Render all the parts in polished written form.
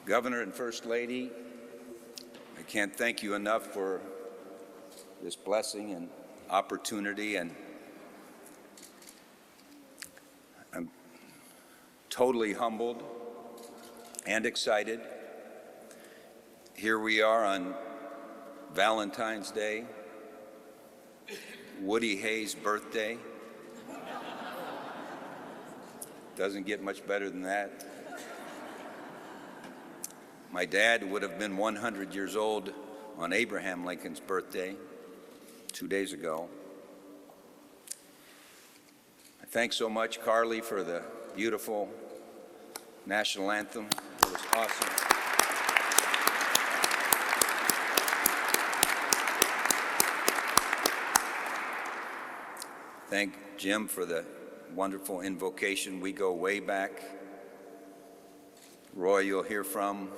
Governor and First Lady, I can't thank you enough for this blessing and opportunity, and I'm totally humbled and excited. Here we are on Valentine's Day, Woody Hayes' birthday. Doesn't get much better than that. My dad would have been 100 years old on Abraham Lincoln's birthday 2 days ago. Thanks so much, Carly, for the beautiful national anthem. It was awesome. Thank Jim for the wonderful invocation. We go way back. Roy, you'll hear from.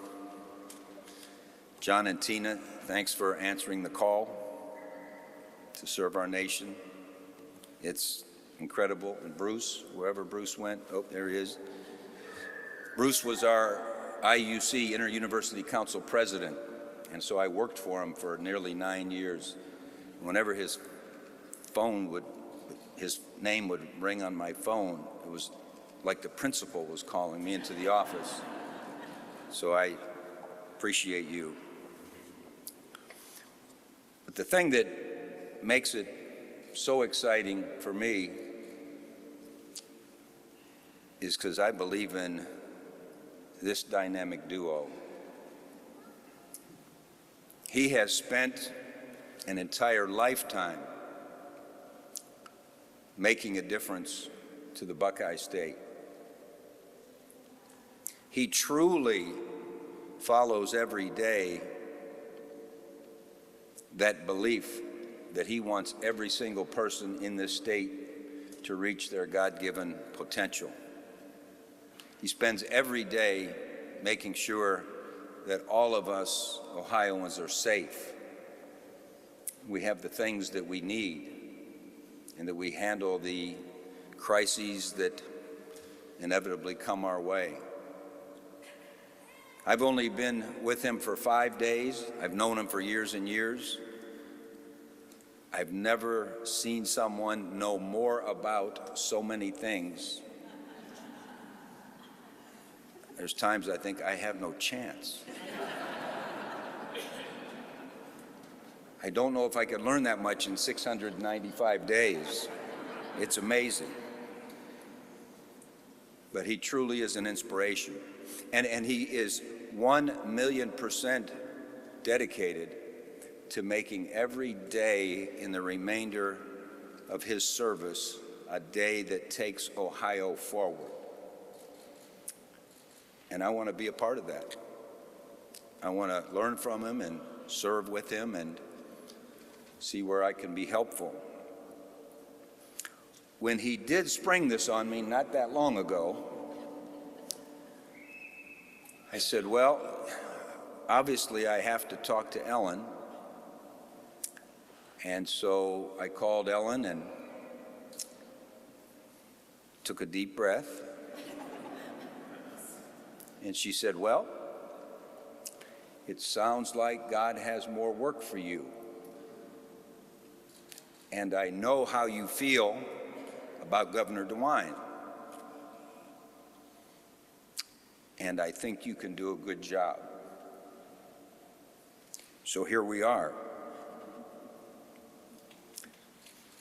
John and Tina, thanks for answering the call to serve our nation. It's incredible. And Bruce, wherever Bruce went, oh, there he is. Bruce was our IUC, Inter-University Council president, and so I worked for him for nearly 9 years. Whenever his name would ring on my phone, it was like the principal was calling me into the office. So I appreciate you. But the thing that makes it so exciting for me is because I believe in this dynamic duo. He has spent an entire lifetime making a difference to the Buckeye State. He truly follows every day that belief that he wants every single person in this state to reach their God-given potential. He spends every day making sure that all of us Ohioans are safe. We have the things that we need, and that we handle the crises that inevitably come our way. I've only been with him for 5 days. I've known him for years and years. I've never seen someone know more about so many things. There's times I think I have no chance. I don't know if I could learn that much in 695 days. It's amazing. But he truly is an inspiration. And he is 1,000,000% dedicated to making every day in the remainder of his service a day that takes Ohio forward. And I want to be a part of that. I want to learn from him and serve with him and see where I can be helpful. When he did spring this on me not that long ago, I said, well, obviously I have to talk to Ellen. And so I called Ellen and took a deep breath. And she said, well, it sounds like God has more work for you. And I know how you feel about Governor DeWine. And I think you can do a good job. So here we are.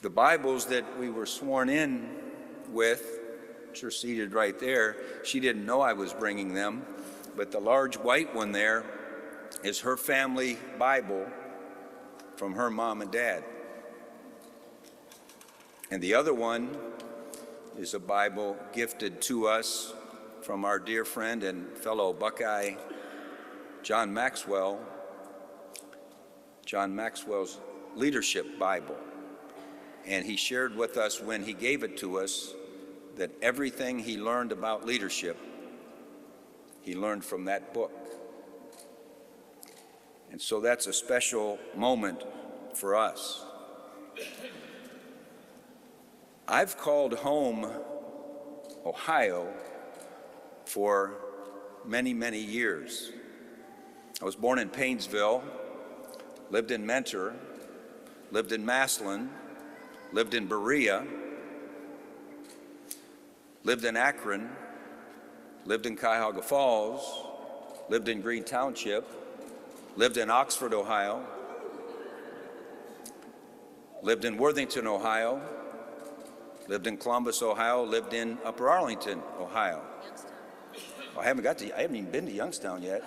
The Bibles that we were sworn in with, which are seated right there, she didn't know I was bringing them, but the large white one there is her family Bible from her mom and dad. And the other one is a Bible gifted to us from our dear friend and fellow Buckeye, John Maxwell, John Maxwell's Leadership Bible. And he shared with us when he gave it to us that everything he learned about leadership, he learned from that book. And so that's a special moment for us. I've called home Ohio for many, many years. I was born in Paynesville, lived in Mentor, lived in Massillon, lived in Berea, lived in Akron, lived in Cuyahoga Falls, lived in Green Township, lived in Oxford, Ohio, lived in Worthington, Ohio, lived in Columbus, Ohio, lived in Upper Arlington, Ohio. I haven't even been to Youngstown yet.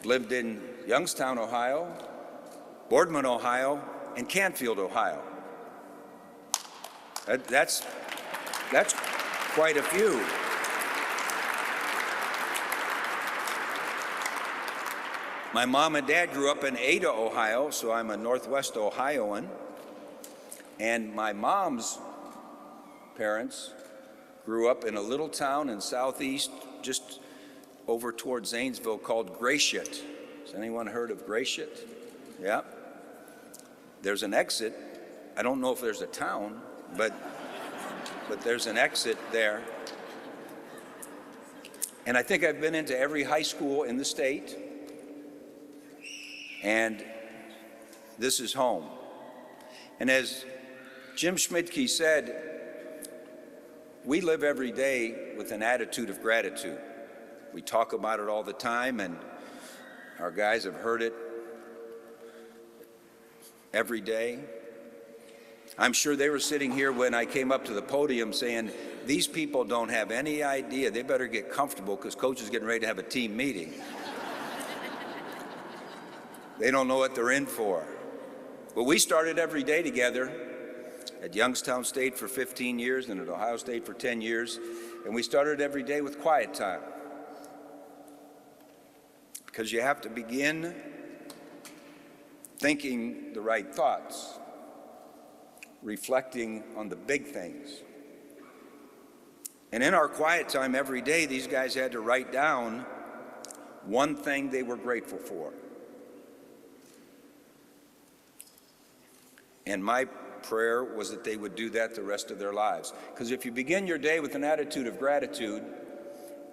Lived in Youngstown, Ohio, Boardman, Ohio, and Canfield, Ohio. That's quite a few. My mom and dad grew up in Ada, Ohio, so I'm a Northwest Ohioan. And my mom's parents grew up in a little town in southeast, just over towards Zanesville, called Gratiot. Has anyone heard of Gratiot? Yeah. There's an exit. I don't know if there's a town, but there's an exit there. And I think I've been into every high school in the state, and this is home. And as Jim Schmidtke said, we live every day with an attitude of gratitude. We talk about it all the time, and our guys have heard it every day. I'm sure they were sitting here when I came up to the podium saying, these people don't have any idea. They better get comfortable because Coach is getting ready to have a team meeting. They don't know what they're in for. But we started every day together at Youngstown State for 15 years and at Ohio State for 10 years. And we started every day with quiet time. Because you have to begin thinking the right thoughts, reflecting on the big things. And in our quiet time every day, these guys had to write down one thing they were grateful for. And my prayer was that they would do that the rest of their lives. Because if you begin your day with an attitude of gratitude,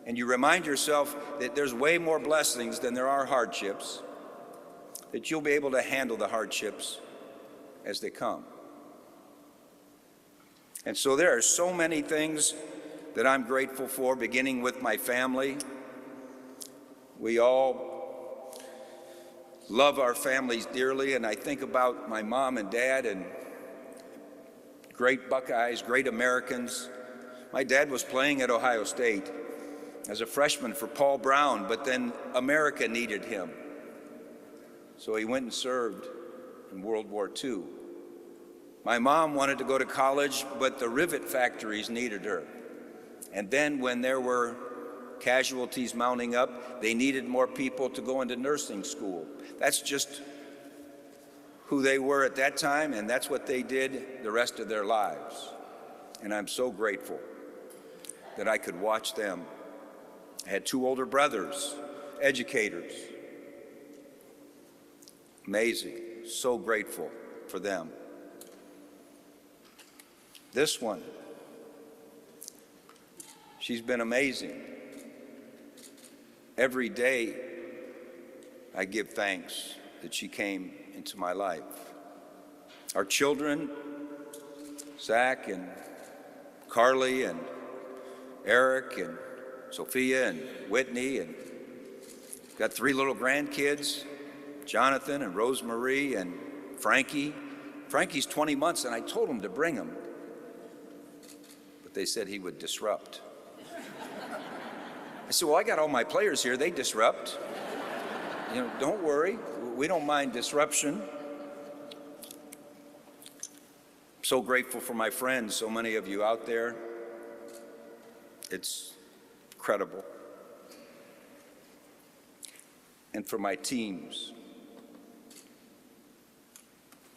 and you remind yourself that there's way more blessings than there are hardships, that you'll be able to handle the hardships as they come. And so there are so many things that I'm grateful for, beginning with my family. We all love our families dearly, and I think about my mom and dad and great Buckeyes, great Americans. My dad was playing at Ohio State as a freshman for Paul Brown, but then America needed him. So he went and served in World War II. My mom wanted to go to college, but the rivet factories needed her. And then when there were casualties mounting up, they needed more people to go into nursing school. That's just who they were at that time, and that's what they did the rest of their lives. And I'm so grateful that I could watch them. I had two older brothers, educators. Amazing. So grateful for them. This one, she's been amazing. Every day I give thanks that she came into my life. Our children, Zach and Carly and Eric and Sophia and Whitney, and got three little grandkids, Jonathan and Rosemarie and Frankie. Frankie's 20 months, and I told him to bring him, but they said he would disrupt. I said, well, I got all my players here, they disrupt. You know, don't worry, we don't mind disruption. I'm so grateful for my friends, so many of you out there. It's incredible. And for my teams,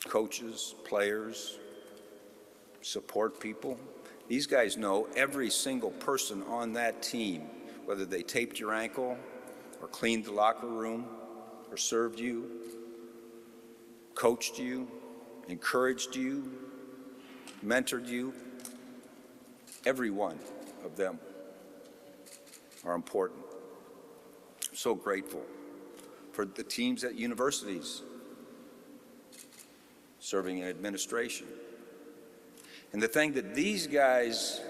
coaches, players, support people. These guys know every single person on that team, whether they taped your ankle or cleaned the locker room or served you, coached you, encouraged you, mentored you. Every one of them are important. I'm so grateful for the teams at universities serving in administration. And the thing that these guys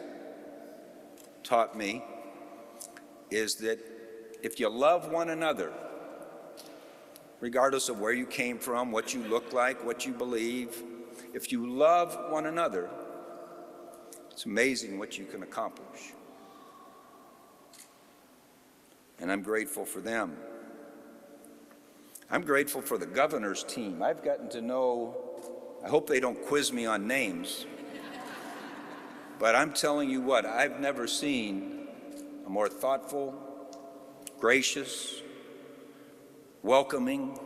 taught me is that if you love one another, regardless of where you came from, what you look like, what you believe, if you love one another, it's amazing what you can accomplish. And I'm grateful for them. I'm grateful for the governor's team. I've gotten to know, I hope they don't quiz me on names, but I'm telling you what, I've never seen a more thoughtful, gracious, welcoming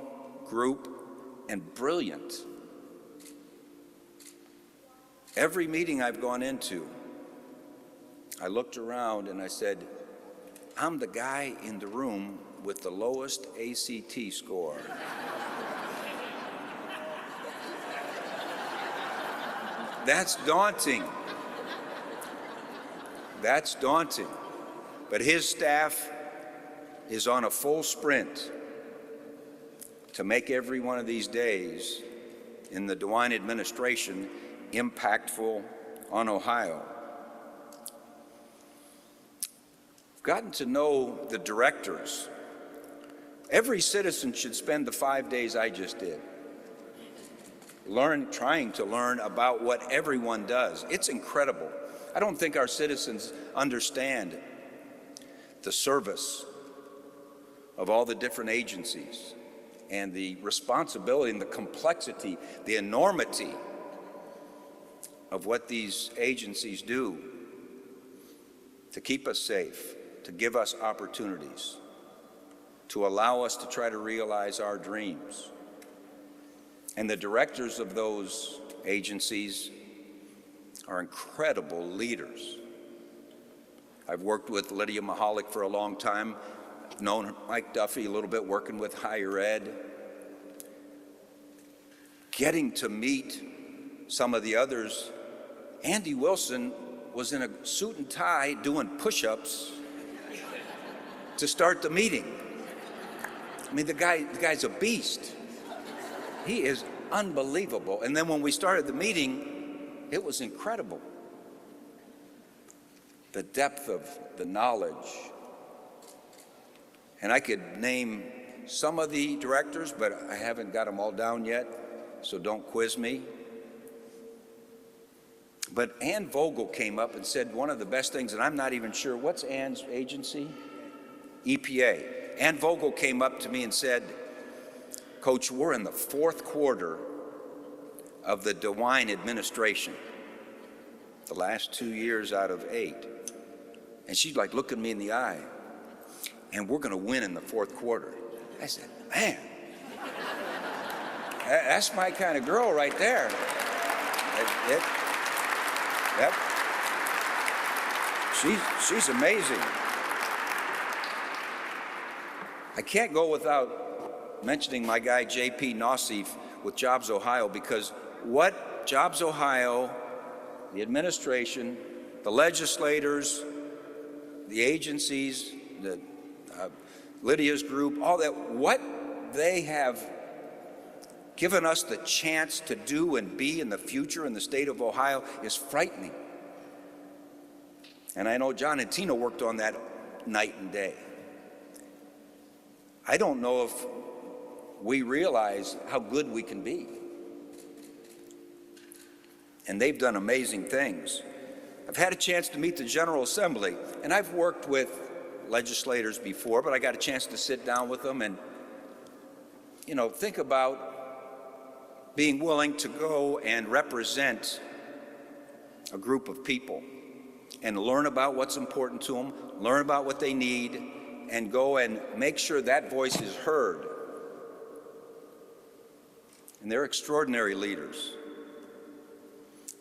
group, and brilliant. Every meeting I've gone into, I looked around and I said, I'm the guy in the room with the lowest ACT score. That's daunting. That's daunting. But his staff is on a full sprint to make every one of these days in the DeWine administration impactful on Ohio. I've gotten to know the directors. Every citizen should spend the 5 days I just did, trying to learn about what everyone does. It's incredible. I don't think our citizens understand the service of all the different agencies and the responsibility and the complexity, the enormity of what these agencies do to keep us safe, to give us opportunities, to allow us to try to realize our dreams. And the directors of those agencies are incredible leaders. I've worked with Lydia Mahalik for a long time. I've known Mike Duffy a little bit, working with higher ed. Getting to meet some of the others. Andy Wilson was in a suit and tie doing push-ups to start the meeting. I mean, the guy's a beast. He is unbelievable. And then when we started the meeting, it was incredible. The depth of the knowledge. And I could name some of the directors, but I haven't got them all down yet, so don't quiz me. But Ann Vogel came up and said one of the best things, and I'm not even sure, what's Ann's agency? EPA. Ann Vogel came up to me and said, Coach, we're in the fourth quarter of the DeWine administration, the last 2 years out of 8. And she's like looking me in the eye, and we're going to win in the fourth quarter. I said, man, that's my kind of girl right there. Yep. She's amazing. I can't go without mentioning my guy, J.P. Nassif with Jobs Ohio, because what Jobs Ohio, the administration, the legislators, the agencies, Lydia's group, all that, what they have given us the chance to do and be in the future in the state of Ohio is frightening. And I know John and Tina worked on that night and day. I don't know if we realize how good we can be. And they've done amazing things. I've had a chance to meet the General Assembly, and I've worked with legislators before, but I got a chance to sit down with them and, think about being willing to go and represent a group of people and learn about what's important to them, learn about what they need, and go and make sure that voice is heard. And they're extraordinary leaders.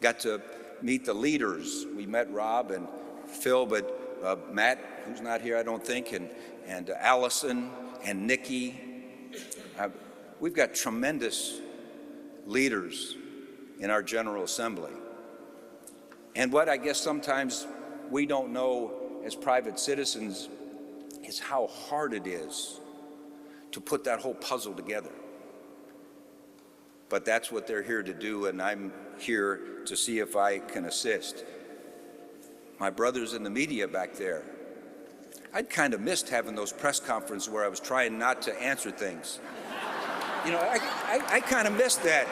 Got to meet the leaders. We met Rob and Phil, but Matt, who's not here, I don't think, and Allison and Nikki. We've got tremendous leaders in our General Assembly. And what I guess sometimes we don't know as private citizens is how hard it is to put that whole puzzle together. But that's what they're here to do, and I'm here to see if I can assist. My brothers in the media back there, I'd kind of missed having those press conferences where I was trying not to answer things. You know, I kind of missed that.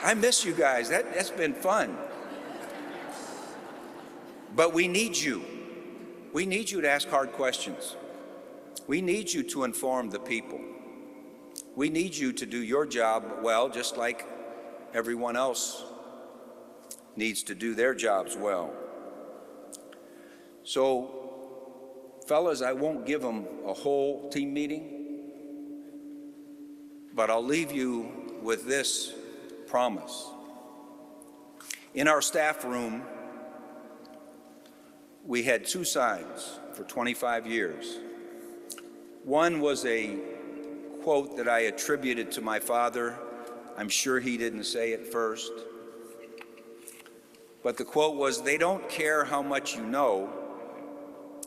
I miss you guys. That's been fun. But we need you. We need you to ask hard questions. We need you to inform the people. We need you to do your job well, just like everyone else needs to do their jobs well. So, fellas, I won't give them a whole team meeting, but I'll leave you with this promise. In our staff room, we had two signs for 25 years. One was a quote that I attributed to my father. I'm sure he didn't say it first. But the quote was, "They don't care how much you know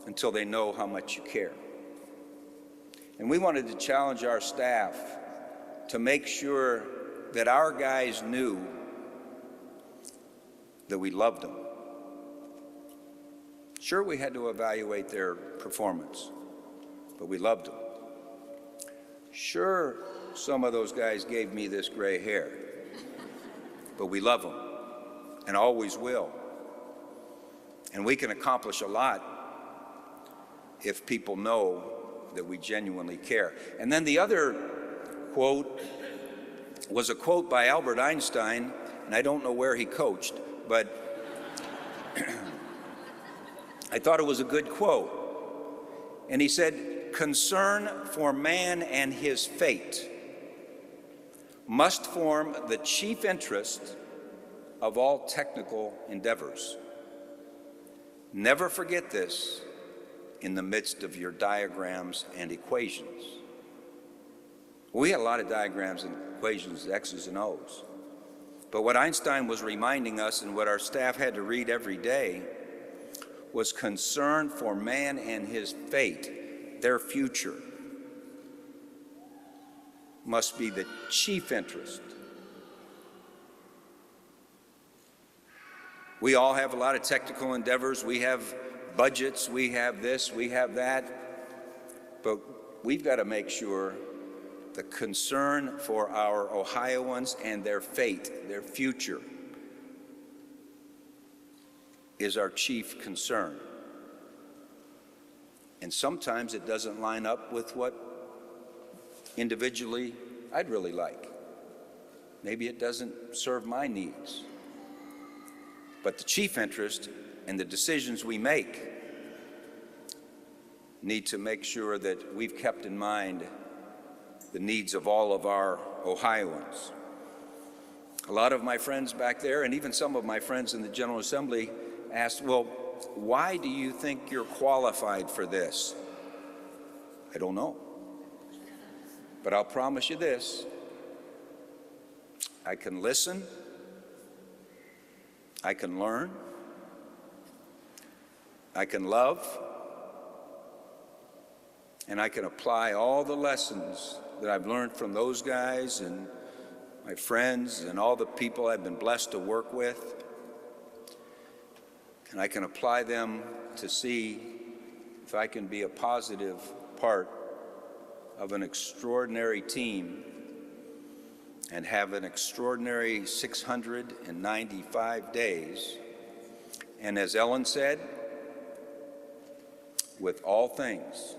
until they know how much you care." And we wanted to challenge our staff to make sure that our guys knew that we loved them. Sure, we had to evaluate their performance, but we loved them. Sure, some of those guys gave me this gray hair, but we love them and always will. And we can accomplish a lot if people know that we genuinely care. And then the other quote was a quote by Albert Einstein, and I don't know where he coached, but I thought it was a good quote. And he said, "Concern for man and his fate must form the chief interest of all technical endeavors. Never forget this in the midst of your diagrams and equations." We had a lot of diagrams and equations, X's and O's. But what Einstein was reminding us, and what our staff had to read every day, was concern for man and his fate, their future, must be the chief interest. We all have a lot of technical endeavors. We have budgets, we have this, we have that. But we've got to make sure the concern for our Ohioans and their fate, their future, is our chief concern. And sometimes it doesn't line up with what individually I'd really like. Maybe it doesn't serve my needs. But the chief interest and the decisions we make need to make sure that we've kept in mind the needs of all of our Ohioans. A lot of my friends back there, and even some of my friends in the General Assembly, asked, "Well, why do you think you're qualified for this?" I don't know. But I'll promise you this: I can listen, I can learn, I can love, and I can apply all the lessons that I've learned from those guys and my friends and all the people I've been blessed to work with. And I can apply them to see if I can be a positive part of an extraordinary team and have an extraordinary 695 days. And as Ellen said, with all things,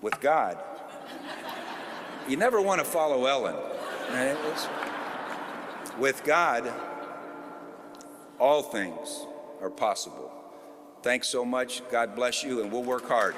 with God. You never want to follow Ellen. With God, all things are possible. Thanks so much. God bless you, and we'll work hard.